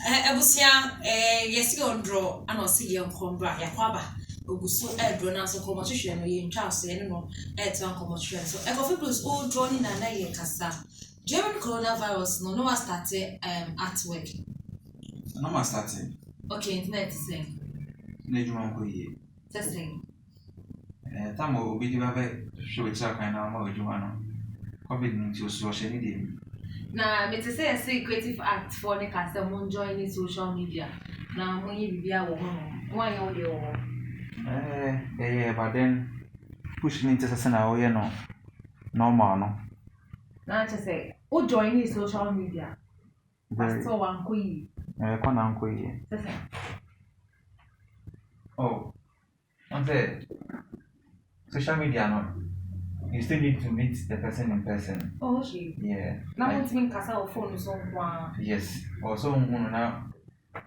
Ebusia yesi on draw and osi ye nkombra yakwaba oguso draw na so komo hwehwe no ye ntwa so ye no to ankomo hwehwe so Coffee Blues all draw ni na ye kasa during coronavirus no was started at work no was started okay internet say na juma ko ye testing tamo obi di babe show cha kan na ma juma no covid ni ti o so she ni dey na me to say creative act for the case mo join in social media na mo yi bibia wo ho no ye wo de wo but then push ni tese na wo ye no normal no na che say o join in social media pastor wan ko yi kwa na nko yi oh on say social media no you still need to meet the person in person. Oh, okay. Yeah. Now, what mean kasa or phone so yes. Also, now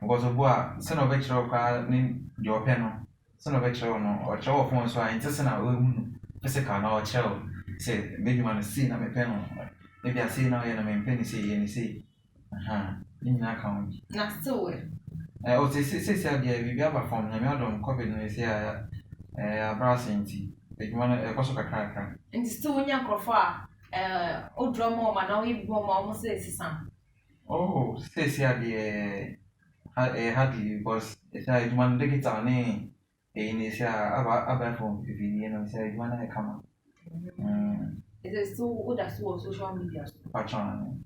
because of what son of a child ni your pen, son of a child or child phone so I insist on physical now child say maybe man see na me pen maybe I see now and I pen say and say in account. Na still oh say we have a form na me adom covid no say browsing Ekman koso kakra. Nti still nya krofo a odromo ma na we bo ma almost say sisan. Oh, say hardly because it's a man digital ne sia aba phone TV no say man na kama. It is so other social media. Patron.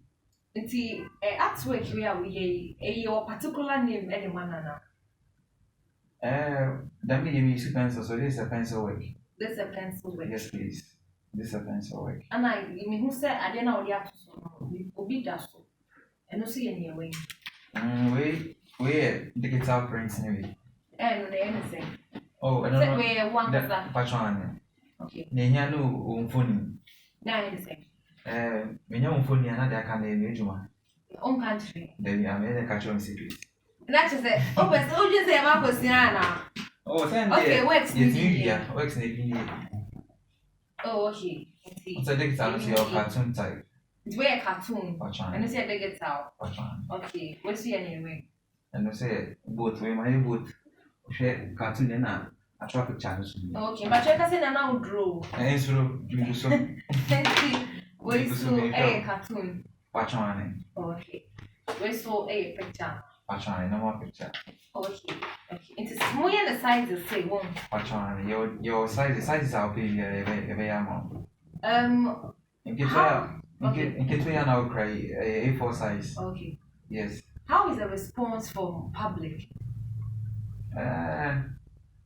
Nti at work we your particular name any man na. That me use pencil so this is a pencil work. This a pencil work. Yes, please. This is a pencil work. And I mean, who said I didn't know the app so obi da so. And no see any way. We digital prints anyway. No, anything. Oh, I don't know. We one that patron. Okay. Nenya no phone. Na anything. Me nya phone ya na da ka na ejuma. On country. Then I made a catch on secret. That is it. Oh, but so just say about Cosiana. Oh, okay, works in India. Works in India. Oh, okay. So digital is your cartoon type. It's where a cartoon. Patron. And you say digital. Patron. Okay. What's the anyway? And you say both way my both. Share cartoon na a traffic channels. Okay, but you can say now draw. And so you so. We saw a cartoon. Patron. Okay. We saw a picture. Patron, no more picture. Okay. Okay. It is more than the size of say one. Patron, your size are okay every amount. In case we are now cry A4 size. Okay. Yes. How is the response from public?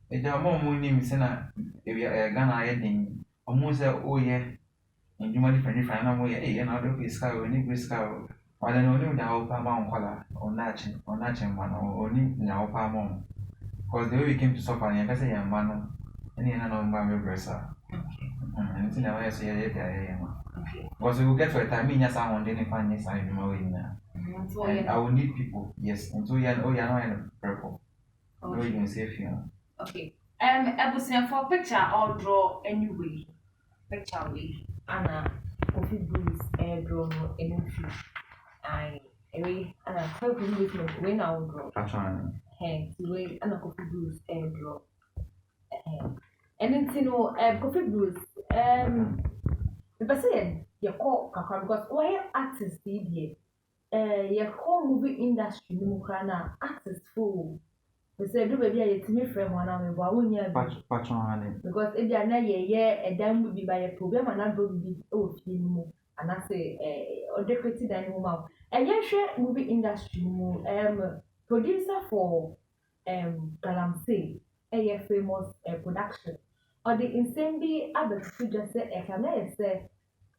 It's a more money, Missina. If you are Ghana heading, almost oh yeah. And you might different way, and other place cow, and English cow. I don't know now, Palm color, or Natchin, one, or only now Palm. Because the way we came to suffer, and I say, young man, and you know, my dresser. And it's in a way, I say, okay. Because we will get to a time, yes, I want any finance I know in there. And I will need people, yes, and so you're not purple. No, you can save you. Okay. I was saying for picture, I'll draw anyway. Picture way. Anna, Coffee Blues, draw no anything. I Coffee Blues no when I will draw. That's right. Hey, wait, Anna Coffee Blues, draw. And then Coffee Blues, the person you call Kaka because why artists did here? Your whole movie industry, no crana artists full. We say do baby I me friend one am we won ya patron because if you are na ye dan will be by a problem and not be oh film and I say decorated dan woman share movie industry mo producer for Galamsey famous production or the insane be able to just say can say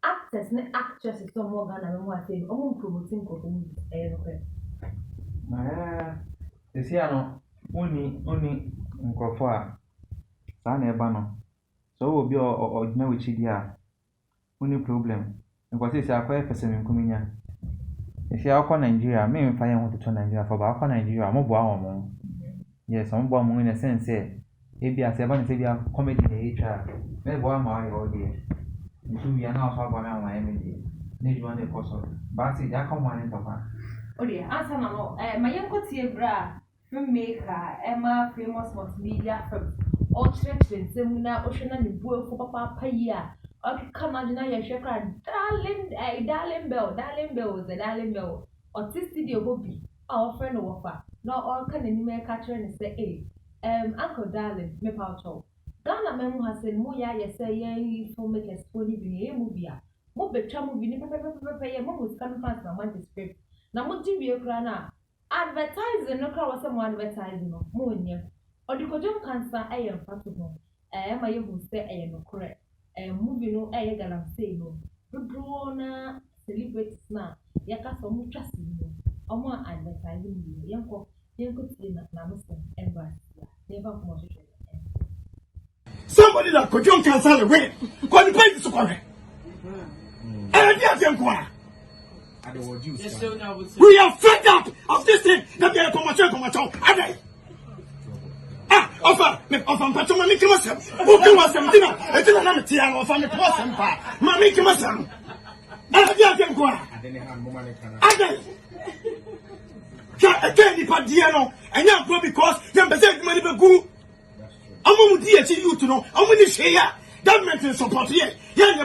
actors and actresses so more Ghana mo say promoting movies this year no only nkrofo a sa na eba no so obi o dina we chidi a only problem because say akwa efese me nkuminya if you are Nigeria me mfa ye ho to Nigeria for ba akwa Nigeria mo bo awon mo yes mo bo mo in a sense e bia se ba ne se bia comedy na e twa me bo ama ayo o de ntu bia na so agba me ama e me de ne juma ne koso ba se ja come one papa Okay, answer no. My uncle Tebra, filmmaker, Emma, famous multimedia from all church in Semuna, Ocean and Bull for Papa Paya. Okay, come on, now you're sure, darling Bell, the darling Bell. Or this studio hobby, our friend offer. No, all can any catcher and say, Uncle Darling, me pouch. Ghana memu has said, Moya, yes, say, ye filmmakers, only be a movie. Mo betwa movie, ni pepe, mo was coming fast, my mind is script. Na mo TV kra na advertising no kra wase mo advertising no mo nya odikojo cancer mfato no ma ye hu se no correct movie no galam say no dodo na celebrities na yaka so mo twase no omo advertising no yenko tie na mo se embassy never come to somebody that kojo cancer the way ko ni pay so correct dia tem we are fed up of this thing that they are commercial. Offer Patoma, make myself. Who can was some dinner? I didn't have a tea and offer me to us and pa. Mammy, come on. I didn't have money. I can't be Padiano, and now go because you're the money for good. I'm going to teach you to know. I'm going to share government and support here. Yeah,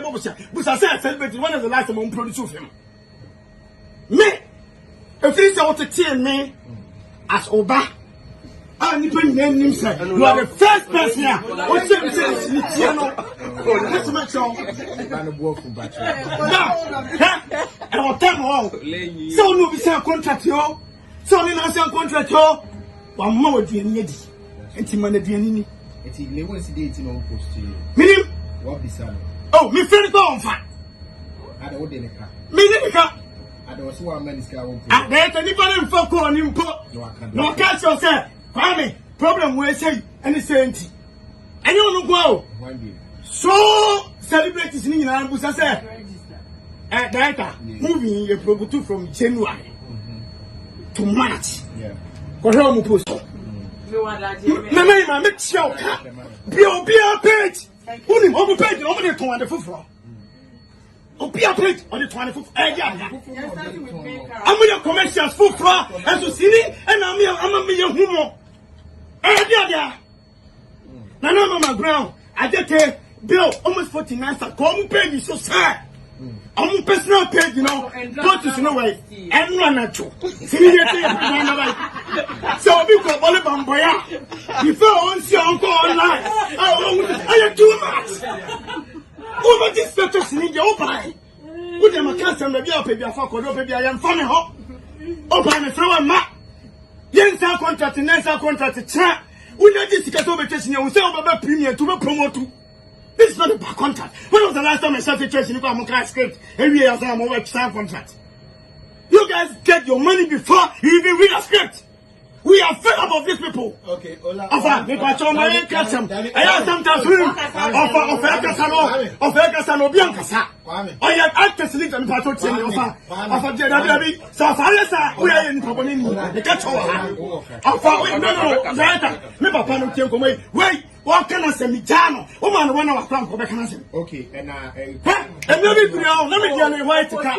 but I said, celebrated one of the last among produce him. Me, if this is what to tell me as Oba, I need to name him. You are the first person here. What's the let's make sure. And what time all? So no, we say a contract, yo. So we not say a contract, yo. One more dear needy. And Timon, dear Nini. It's 11 days in all post to you. Meaning, what the son? Oh, me friend go on fire. I don't want any car. Me the car. I don't see one man is going to. There's anybody in Foko on him. No, catch yourself. Kwame, problem we say, and it's empty. And you want to go. So, celebrities in Busa said, data moving a property from January to March. Yeah. Go post. No, make sure. Be a page. Only over page, over the 24th. Be a page on the 24th. I'm with commercials for and to see and I'm a million humor. Now, my ground, I just bill almost 49. So come page so sad. I'm personal page, you know, go to no way and run at you. So we go all about Boya. Before on see uncle online. I am too much. Over this purchase in your buy. Put them a cancer and maybe I'll pay your fuck or maybe I am funny hop. Open the throw a map. Yes, our contract and next our contract to chat. We not just get over testing you. We say about premium to promote. This is not a back contract. When was the last time I started church in the script? Every year I'm over sign contract. You guys get your money before you even read a script. We are fed up of these people. Okay, Ola. Offer, if I show my catch them. I have sometimes offer Casano Bianca. I have actors linked and part of offer Jerry. So far as we are in Pabonini, the catch offer. No, never pan to wait. What can I say, Mijano? Woman, one of our plan for mechanism. Okay, and let me get a white car.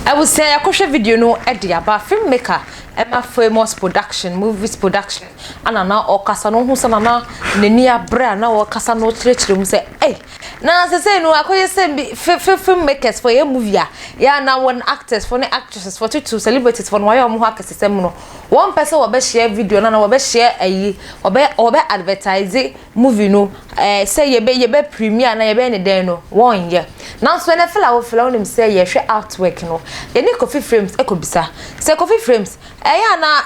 I would say I could share video no idea about filmmaker Emma famous production movies production and now or kasano who sana na nenia bra na or kasano chire mu say eh na say no akoye say filmmakers for a movie ya na one actors for the actresses for two celebrities for why am ho akesem no one person will be share video na will be share ayi will be advertise movie no say ye be premiere na ye be ne den no one year now so na feel him say ye hwe artwork no ye ni coffee frames ekobisa say coffee frames eya na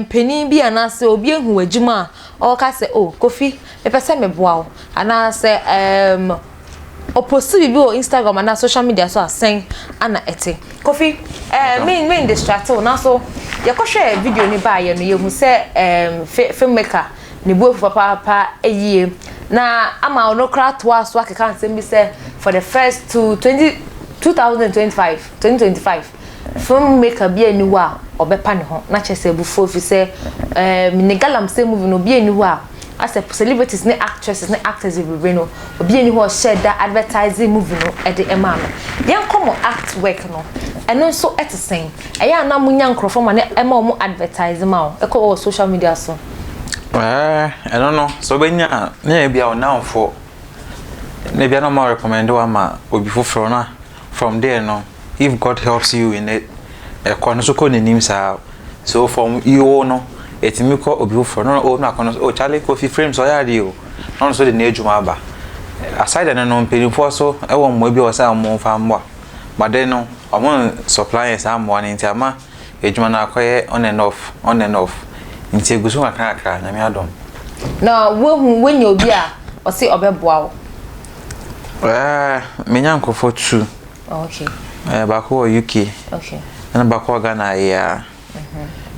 penin bi ana say obi ehu adwuma o ka say oh coffee me pese me boa ana say opost bi o Instagram and social media so asen ana ete coffee me distract na so ye ko share video ni ba ye no ye hu say filmmaker ni buofu papa eyie na ama ono kra to aso akeka nsem bi say for the first 2025 filmmaker bi eni ho a obepa ne ho na chese bufo fi se me galam se movie no bi eni ho a as a celebrities ne actresses ne actors everywhere no obi eni ho share that advertising movie no e de ema no yen komo act work no eno so etesen eya na munya nkrofo ma ne ema o mu advertise ma o e ko social media so I don't know. So when you maybe our now for maybe I don't more recommend one ma will be from there no. If God helps you in it, a corner so called names are so from you no. It's me call obi for no oh Charlie coffee frames so ya you. No so the near Jumaba. Aside and non paying for so I won't maybe was our more farm but then no I want suppliers I'm one in Tama. Ejumana acquire on and off. Nti egusu akaka na me adom na wo when you be a o se obeboa wo me nyanko for 2 okay bako UK okay na bako Ghana ya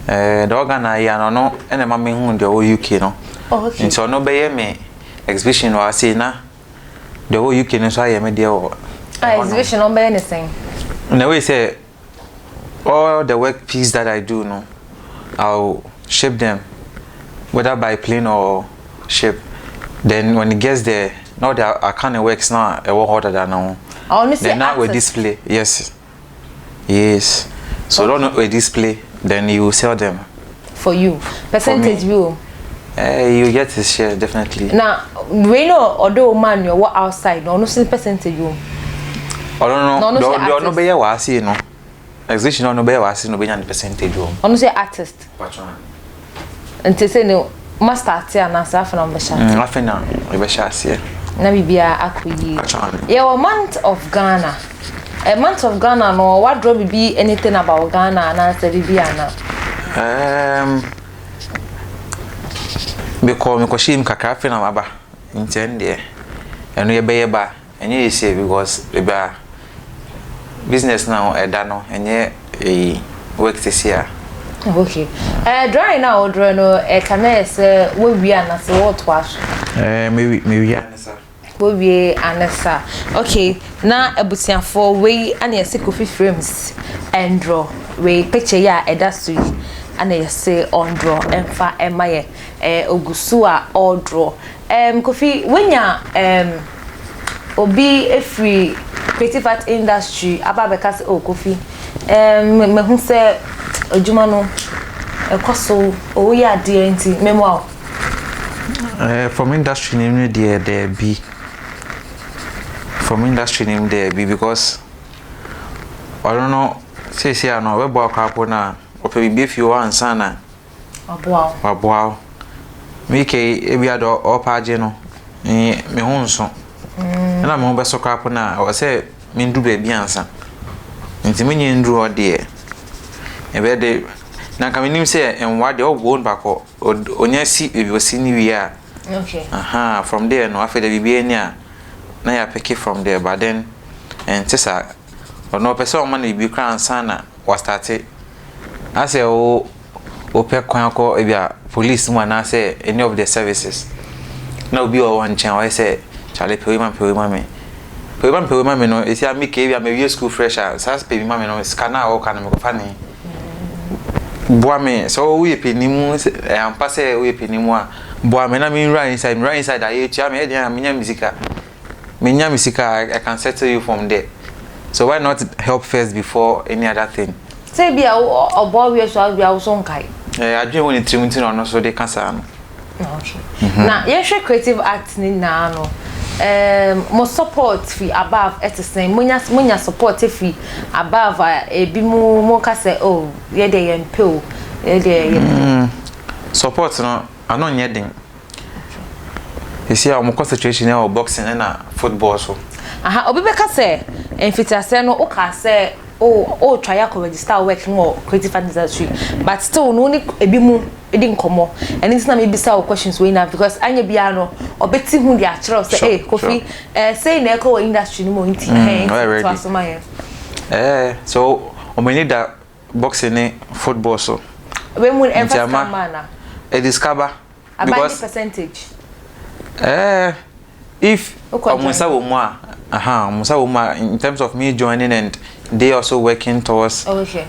the Ghana ya no ene ma me hu de UK no okay nti ono be ye me exhibition wa say na the UK no so aye me de wo exhibition on be anything na we say all the work piece that I do no I'll ship them whether by plane or ship. Then when it gets there, now the kind of works now a lot harder than now. Then now we display, yes. So don't we display, then you sell them. For you, percentage view. You get this share definitely. Now we know although man you what outside, no percentage view. I don't know. No be ya see no. Exhibition no be ya see no be yan percentage view. I say artist. Nti se no master tia na safa na mbesha. Afa na mbesha ase. Na bibia akoyi. Yeah, a month of Ghana. A month of Ghana no what draw be anything about Ghana na say bibia na. Because shim kakra fe na maba. Ntende. Eno ye be ba. Enye yesi because beba business now eda no enye work this year. Okay. Drawing now draw no can I say we are na say what was? Maybe anasa. We anasa. Okay. Na ebusiafo we ana yesi coffee frames and draw. We picture ya edastry ana yesi on draw emfa emaye ogusu a all draw. Coffee when ya obi every creative art industry ababeka say coffee me hu say ojuma no ekoso o ya de enti memo from industry name there be from industry name there be because I don't know say I know we bo akwapo na ope bi fi o ansa na aboa me ke ebia do opaje no me hu nso na me hu be so kwapo na o say me ndu ba bi ansa nti me nyi ndu o de ebe de na kaminim say enwa de ogwo bako onya si ebi osi ni wi a okay from there no after the bibi ni a na ya pick it from there but then and tisa no person man bi kran sana was started I say o pe kwan ko ebia police mu na say any of the services na obi o wan chan I say chale pe me no esi am ke bia me wi school fresher sas pe me no scanner o kan me ko fani boame so we penimu am passe we penimu a boame na me run inside I eat am e dey am nya musica I can settle you from there so why not help first before any other thing say bia obo we so bia so nkai adwen woni trimuti no so dey cancer no okay na ye creative art ni na no mo support fi above etisen munya support fi above ebi mo ka say oh ye dey yempe o ye dey support no ano nye den you see our concentration na boxing na football so obi be ka say enfitiase no o ka say oh try to register working or creative industry but still no ni ebi mu edi nkomo and it's na me bisa questions we na because anya bia no obeti hu dia kire say Kofi say na ko industry ni mo nti to asoma here so o me need that boxing ni football so we mu emphasis man e discover because percentage if musa wo mu in terms of me joining and they also working towards. Okay.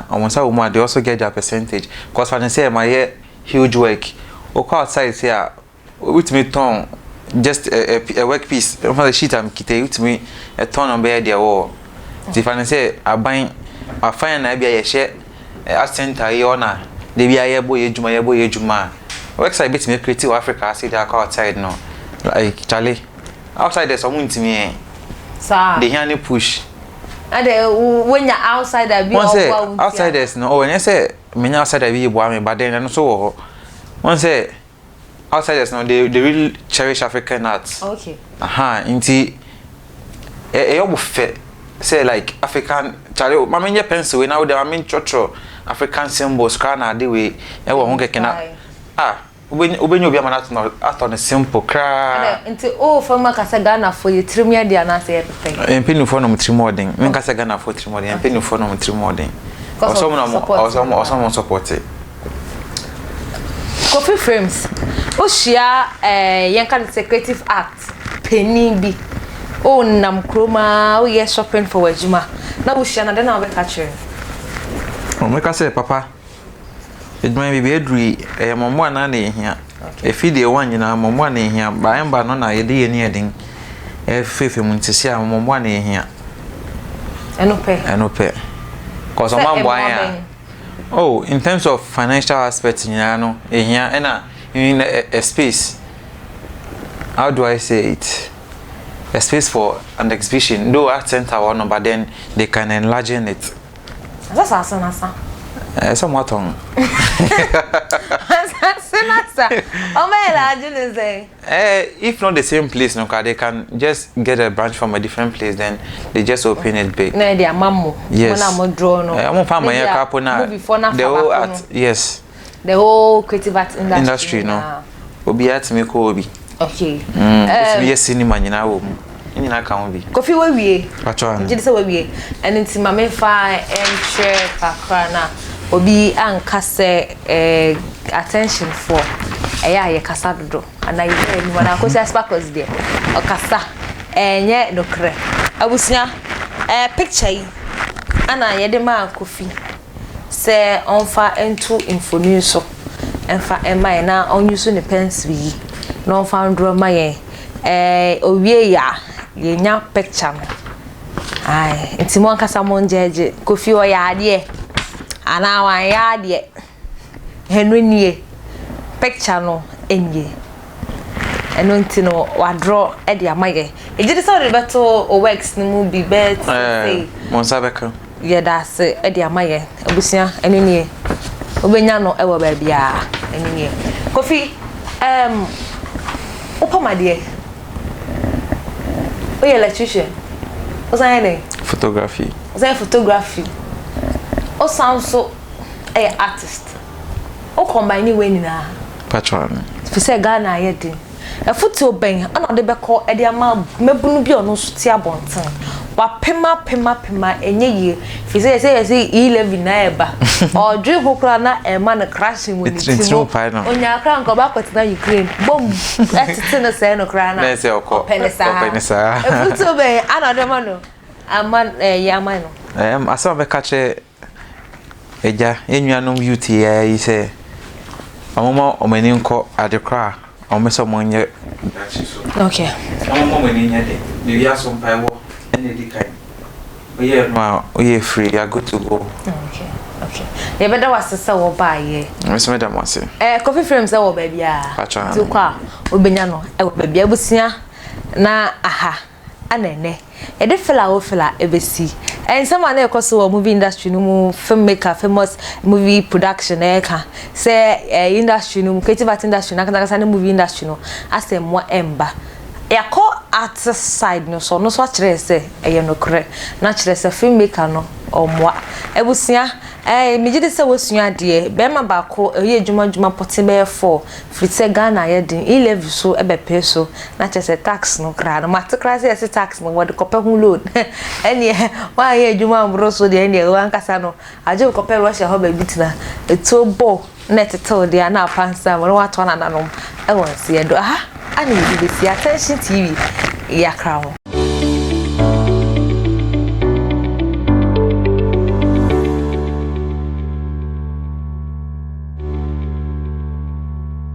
Almost how much they also get their percentage. Because when I say my huge work, okay, outside here, with me ton, just a work piece. For the sheet I'm kitty with me a ton on bed their wall. If I say I buy, I find I be a share, a center yona. They be a boy juma. Works I bet me creative Africa. I see that outside no, like Charlie. Outside there's someone to me. Sir. They hear push. And when you're outside, I be outside there's no. When I say me outside I be boy, but then I so. One say outside there's no. They really cherish African arts. Okay. Inti. You fit. Say like African. Charlie, my main pencil. Now they are main chocho African symbols. Kana the way. I want to get when you be a man at on a simple cry. Until for Macasagana for you, Trimia, the answer. And penny for no trimoding. Mencasagana for trimoding, and penny for no trimoding. Or someone support it. Coffee frames. Oshia, Yankan Secretive Act. Penny be. Oh, Nam Kroma, we are shopping for Wajuma. Now, Oshana, then I'll be catching. Oh, make us say, Papa. It may be Edry, a mamma here. A video one, you know, mamma here, by and by none, I did anything. A fifth Muntia, mamma here. And no pay. Cause I'm one. Oh, in terms of financial aspects, you know, here and in a space. How do I say it? A space for an exhibition. Though at center one, but then they can enlarge it. That's awesome. Somewhat on. If not the same place, no, they can just get a branch from a different place. Then they just open it big. No, they are mammo. Yes. I'm the whole art. Yes. The whole creative art industry. No. Obi art me ko obi. Okay. Be a cinema nyina in account be. Coffee we. Patron. Just say we. And it's my main fine and share kakrana. Obi ankase attention for ye kasa dodo and I hear when I go say sparkles there okasa enye no kre abusia picture yi ana ye de ma kofi se onfa into infoni so enfa emai na onyuso ne pencil yi na onfa ndro ma ye owie ya ye nya picture no ai ntimo ankasa mo njeje kofi o ya ade ana wan ya de henry nie picture no enye eno ntino wa draw e de amaye e jide so de beto o works ni mu bi bet say monsabeka ye da se e de amaye abusia eno nie obenya no e wo ba bia eno nie kofi opamade o ye electrician o say ne photography o sound so artist o combine we ni na patron fi say Ghana ye din e foto ben ana de be ko e de ama mebunu bi ono so ti abonten wa pema enye ye fi say 11 na eba o dwe hokura na e ma na crashing we ni onya kra nko ba kwetena Ukraine bom etete no say no kra na na say okọ penisa e foto ben ana de ma no ama yama no asa be kache eja enuanom youth yi say amoma omani nko adekra omeso monye okay amoma omani nya de we are some pie wo ene di kai we free, you are good to go. Okay. You better was say wo ba ye. Meso madam wase. Coffee frames wo ba bia. Tu kwa obenya no e wo ba bia busia na aha anene. E de fela wo fela ebesi. And someone else also movie industry no filmmaker famous movie production ka say industry no creative art industry na kan movie industry no asem mo emba ya ko artist side no so kire say e no kre na kire say filmmaker no omwa ebusia me gide say wosua de be ma ba ko ye djuma pote be 4 frite Ghana ye din 11 so e be pay so na kire say tax no kra no matkra say tax no wode kope hu load eni wa ye djuma mbro so de eni wan kasa no aje kope Russia ho ba bitina eto bo net to de na pansa mo wa to na nanom e won se do aha ani bi be si attention TV ya krawo